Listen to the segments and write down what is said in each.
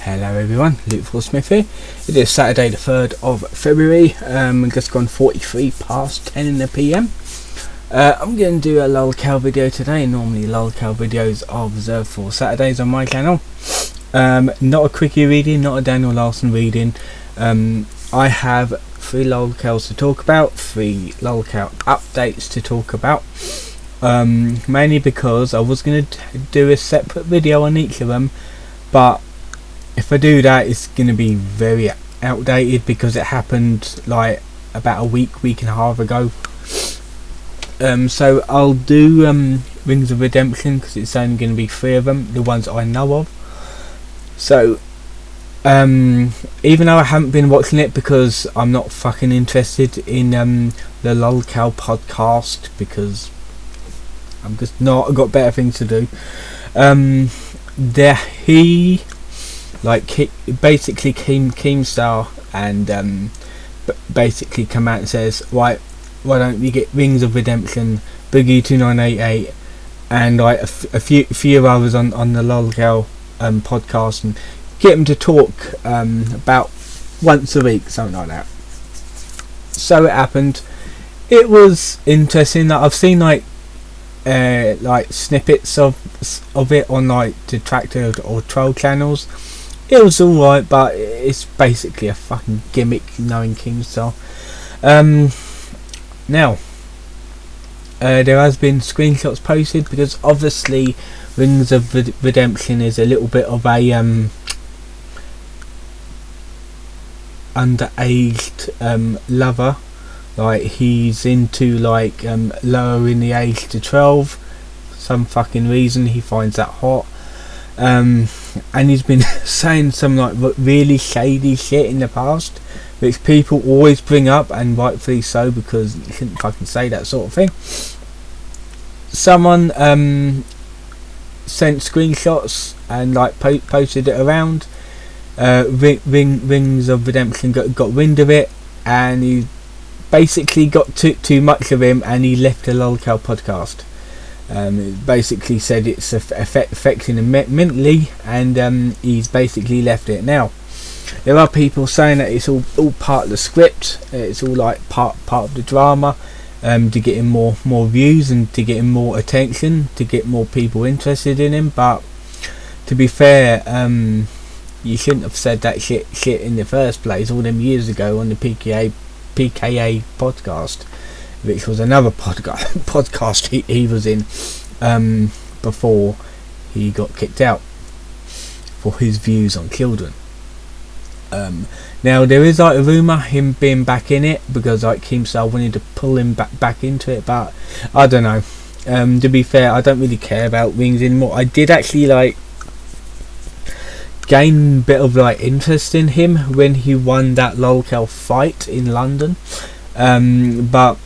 Hello everyone, Lolcow Smith here. It is Saturday the 3rd of February, just gone 43 past 10 in the PM. I'm going to do a Lolcow video today. Normally Lolcow videos are reserved for Saturdays on my channel. Not a quickie reading, not a Daniel Larson reading. I have 3 Lolcows to talk about, 3 Lolcow updates to talk about. Mainly because I was going to do a separate video on each of them, but if I do that, it's going to be very outdated because it happened like about a week and a half ago. So I'll do Rings of Redemption because it's only going to be 3 of them, the ones I know of. So even though I haven't been watching it because I'm not fucking interested in the Lolcow podcast because I'm just not. I've got better things to do. Basically Keemstar and basically come out and says, right, why don't we get Rings of Redemption, Boogie 2988 and like a few others on the Lolcow podcast and get them to talk about once a week, something like that. So it happened. It was interesting that I've seen like snippets of it on like detractor or troll channels. It was alright, but it's basically a fucking gimmick, knowing Keemstar. Now there has been screenshots posted because obviously Rings of Redemption is a little bit of a underaged lover. Like he's into like lowering the age to 12 for some fucking reason. He finds that hot. And he's been saying some like really shady shit in the past, which people always bring up, and rightfully so, because you shouldn't fucking say that sort of thing. Someone sent screenshots and like posted it around. Rings of Redemption got wind of it, and he basically got too much of him, and he left the Lolcow podcast. It basically said it's affecting him mentally, and he's basically left it. Now there are people saying that it's all part of the script, it's all like part of the drama, to get him more views and to get him more attention, to get more people interested in him. But to be fair, you shouldn't have said that shit in the first place all them years ago on the PKA podcast, which was another podcast he was in before he got kicked out for his views on children. Now there is like a rumour him being back in it because like Keemstar wanted to pull him back into it, but I don't know. To be fair, I don't really care about Rings anymore. I did actually like gain a bit of like interest in him when he won that Lolcow fight in London, but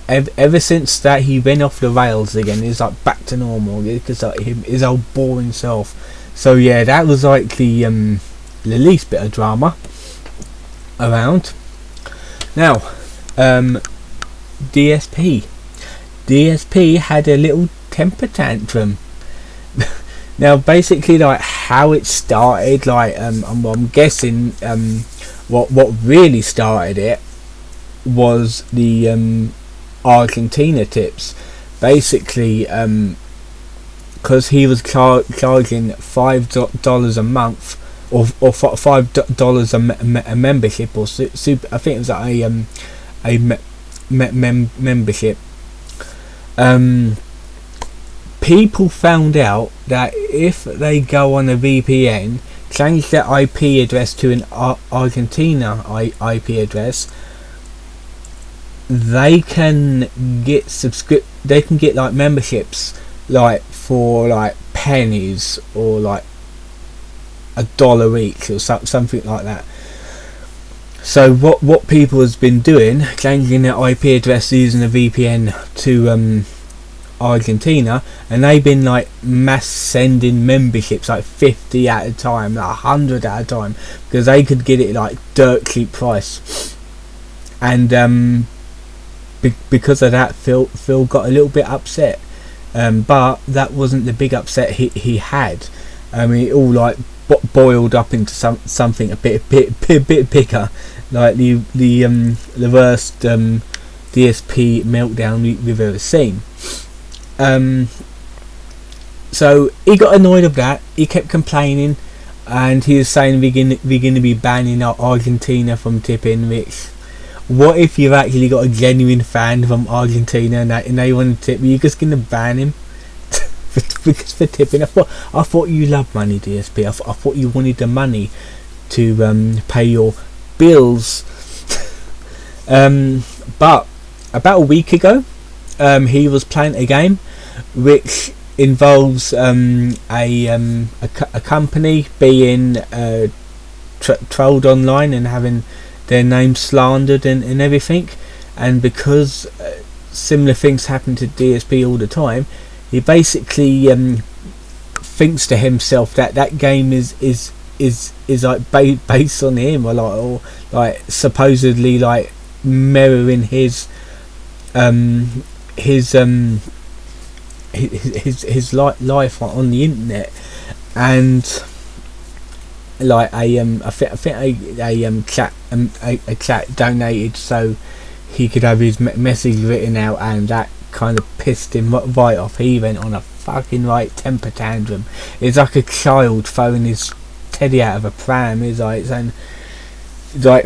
ever since that he went off the rails again. He's like back to normal because like his old boring self. So yeah, that was like the least bit of drama around. Now DSP had a little temper tantrum. Now basically like how it started, like I'm guessing what really started it was the Argentina tips. Basically because he was charging $5 a month or $5 a membership, or super, I think it was like a membership. People found out that if they go on a VPN, change their IP address to an Argentina IP address, they can get they can get like memberships like for like pennies or like $1 each or something like that. So what people has been doing, changing their IP address using a VPN to Argentina, and they've been like mass sending memberships like 50 at a time, like 100 at a time, because they could get it like dirt cheap price. And because of that, Phil got a little bit upset, but that wasn't the big upset he had. It all like boiled up into something a bit bigger, like the worst DSP meltdown we've ever seen. So he got annoyed of that. He kept complaining, and he was saying we're going to be banning Argentina from tipping. Which, what if you've actually got a genuine fan from Argentina and they want to tip? You're just going to ban him for tipping? I thought you loved money, DSP. I thought you wanted the money to pay your bills. But about a week ago, he was playing a game which involves a company being trolled online and having their name slandered and everything. And because similar things happen to DSP all the time, he basically thinks to himself that that game is like based on him, or like supposedly like mirroring his life on the internet. And like I think a chat donated so he could have his message written out, and that kind of pissed him right off. He went on a fucking right temper tantrum. It's like a child throwing his teddy out of a pram. It's like saying, like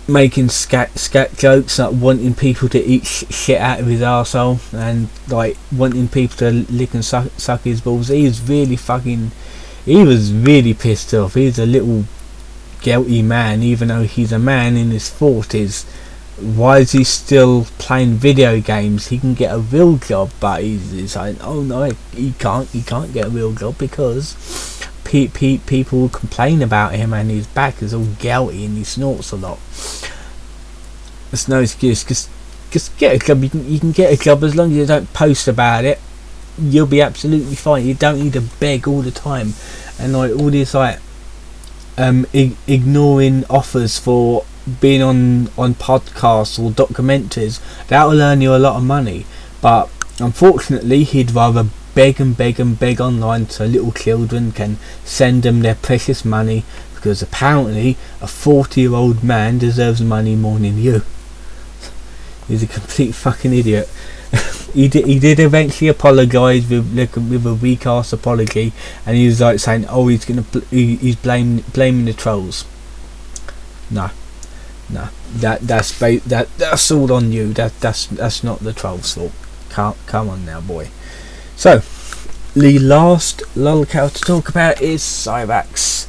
making scat jokes, like wanting people to eat shit out of his arsehole, and like wanting people to lick and suck his balls. He was really pissed off. He's a little guilty man, even though he's a man in his 40s. Why is he still playing video games? He can get a real job, but he's like, oh no, he can't get a real job because people will complain about him, and his back is all gouty and he snorts a lot. There's no excuse. Just get a job. You can get a job as long as you don't post about it. You'll be absolutely fine. You don't need to beg all the time, and like all this like ignoring offers for being on podcasts or documentaries. That will earn you a lot of money, but unfortunately he'd rather beg online so little children can send them their precious money, because apparently a 40-year-old man deserves money more than you. He's a complete fucking idiot. He did eventually apologise with a recast apology, and he was like saying, oh, he's blaming the trolls. No, that's all on you. That's not the trolls' fault. Come on now, boy. So, the last Lolcow to talk about is Cyrax.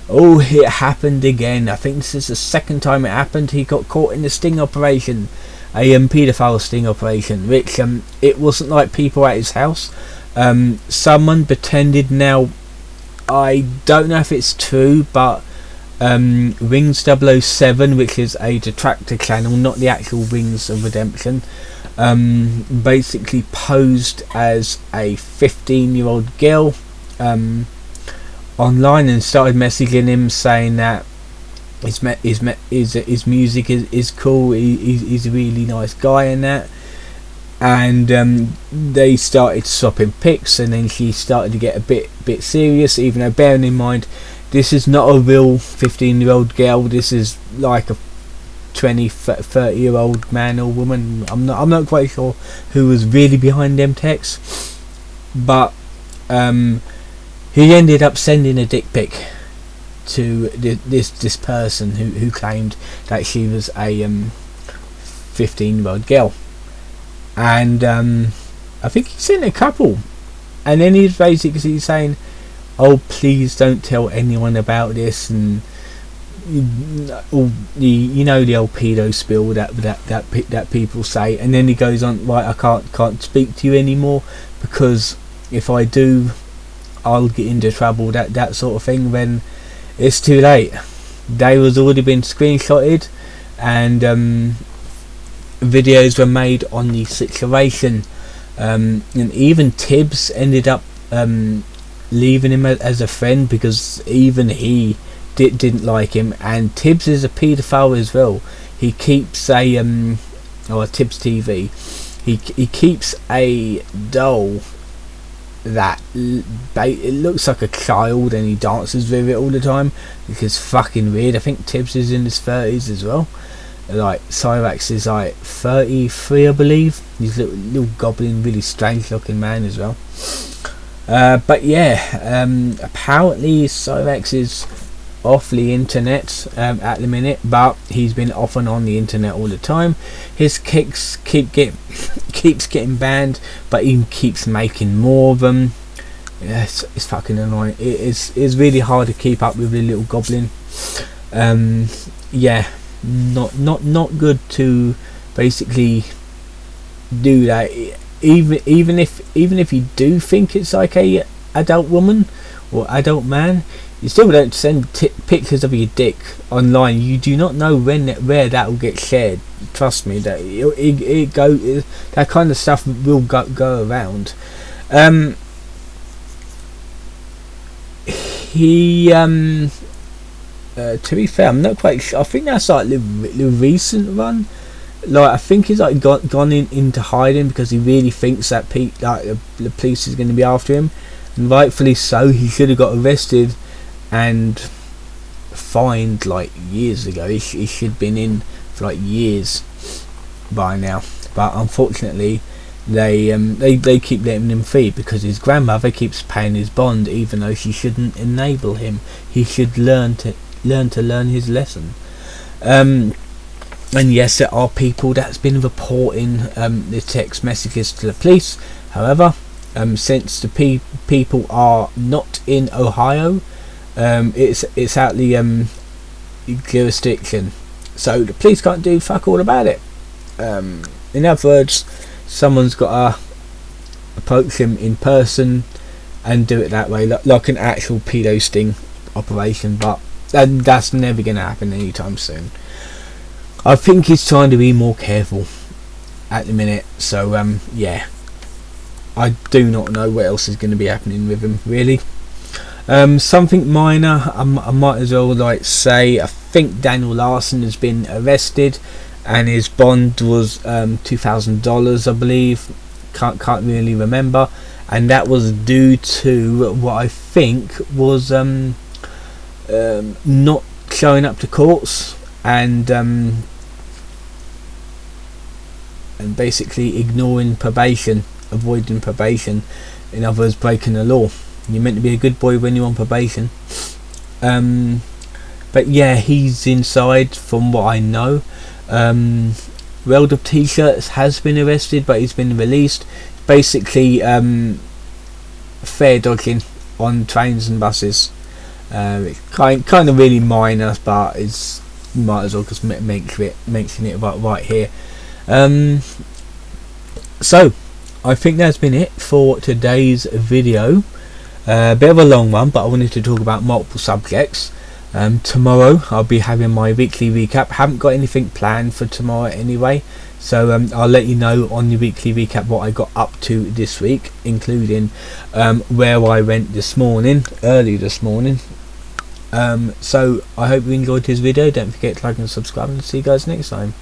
Oh, it happened again. I think this is the second time it happened. He got caught in a sting operation, a paedophile sting operation, which it wasn't like people at his house. Someone pretended. Now, I don't know if it's true, but Wings 007, which is a detractor channel, not the actual Wings of Redemption, basically posed as a 15-year-old girl online and started messaging him saying that his music is cool, he's a really nice guy and that, and they started swapping pics, and then she started to get a bit serious, even though bearing in mind this is not a real 15-year-old girl, this is like a 20-30-year-old man or woman. I'm not quite sure who was really behind them texts, but he ended up sending a dick pic to this person who claimed that she was a 15-year-old girl, and I think he sent a couple, and then he's basically saying, oh, please don't tell anyone about this, and you know the old pedo spill that people say. And then he goes on, right, I can't speak to you anymore, because if I do, I'll get into trouble, that sort of thing. When it's too late. They was already been screenshotted, and videos were made on the situation, and even Tibbs ended up leaving him as a friend, because even he didn't like him. And Tibbs is a paedophile as well. He keeps a or Tibbs TV, he keeps a doll that it looks like a child, and he dances with it all the time, which is fucking weird. I think Tibbs is in his 30s as well. Like Cyrax is like 33, I believe. He's a little goblin, really strange looking man as well. But yeah, apparently Cyrax is off the internet at the minute, but he's been off and on the internet all the time. His kicks keeps getting banned, but he keeps making more of them. Yeah, it's fucking annoying. It's really hard to keep up with the little goblin. Yeah, not good to basically do that. Even if you do think it's like a adult woman or adult man, you still don't send pictures of your dick online. You do not know where that will get shared. Trust me, that that kind of stuff will go around. To be fair, I'm not quite sure. I think that's like the recent one. Like, I think he's like gone into hiding because he really thinks that the police is going to be after him, and rightfully so. He should have got arrested and fined like years ago. He should have been in for like years by now, but unfortunately they keep letting him free because his grandmother keeps paying his bond, even though she shouldn't enable him. He should learn his lesson. And yes, there are people that's been reporting the text messages to the police. However, since the people are not in Ohio, it's out the jurisdiction, so the police can't do fuck all about it. In other words, someone's got to approach him in person and do it that way, like an actual pedo sting operation. But that's never going to happen anytime soon. I think he's trying to be more careful at the minute. So yeah, I do not know what else is going to be happening with him, really. Something minor, I might as well like say, I think Daniel Larson has been arrested, and his bond was $2,000, I believe. Can't really remember, and that was due to what I think was not showing up to courts and basically ignoring probation, avoiding probation. In other words, breaking the law. You're meant to be a good boy when you're on probation. But yeah, he's inside from what I know. World of T-shirts has been arrested, but he's been released. Basically fare dodging on trains and buses. It's kind of really minor, but it's might as well just mention it right here. So I think that's been it for today's video. Bit of a long one, but I wanted to talk about multiple subjects. Tomorrow I'll be having my weekly recap. Haven't got anything planned for tomorrow anyway, so I'll let you know on the weekly recap what I got up to this week, including where I went early this morning. So I hope you enjoyed this video. Don't forget to like and subscribe, and see you guys next time.